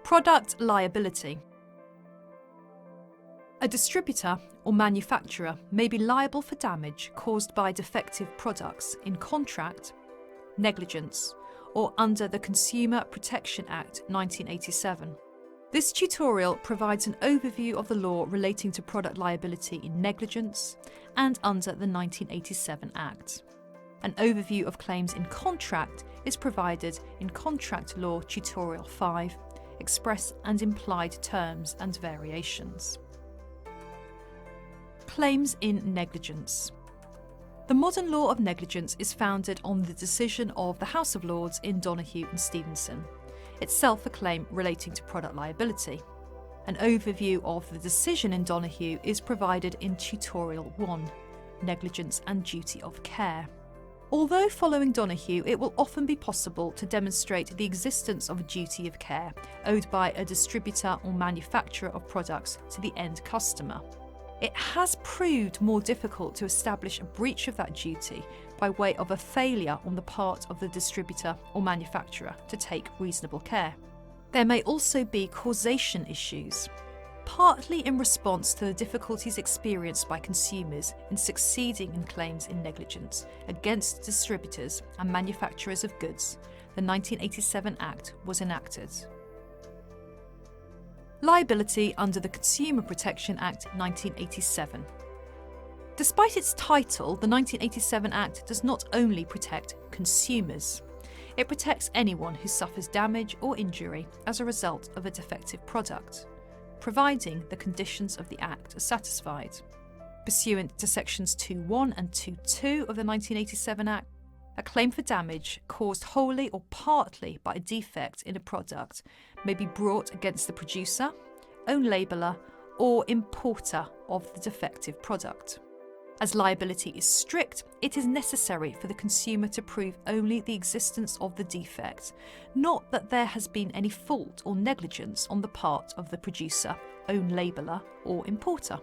Product liability. A distributor or manufacturer may be liable for damage caused by defective products in contract, negligence, or under the Consumer Protection Act 1987. This tutorial provides an overview of the law relating to product liability in negligence and under the 1987 Act. An overview of claims in contract is provided in Contract Law Tutorial 5, Express and Implied Terms and Variations. Claims in negligence. The modern law of negligence is founded on the decision of the House of Lords in Donoghue and Stevenson, itself a claim relating to product liability. An overview of the decision in Donoghue is provided in Tutorial 1, Negligence and Duty of Care. Although following Donoghue, it will often be possible to demonstrate the existence of a duty of care owed by a distributor or manufacturer of products to the end customer. It has proved more difficult to establish a breach of that duty by way of a failure on the part of the distributor or manufacturer to take reasonable care. There may also be causation issues, partly in response to the difficulties experienced by consumers in succeeding in claims in negligence against distributors and manufacturers of goods. The 1987 Act was enacted. Liability under the Consumer Protection Act 1987. Despite its title, the 1987 Act does not only protect consumers. It protects anyone who suffers damage or injury as a result of a defective product, providing the conditions of the Act are satisfied. Pursuant to Sections 2.1 and 2.2 of the 1987 Act, a claim for damage caused wholly or partly by a defect in a product may be brought against the producer, own labeller, or importer of the defective product. As liability is strict, it is necessary for the consumer to prove only the existence of the defect, not that there has been any fault or negligence on the part of the producer, own labeller, or importer.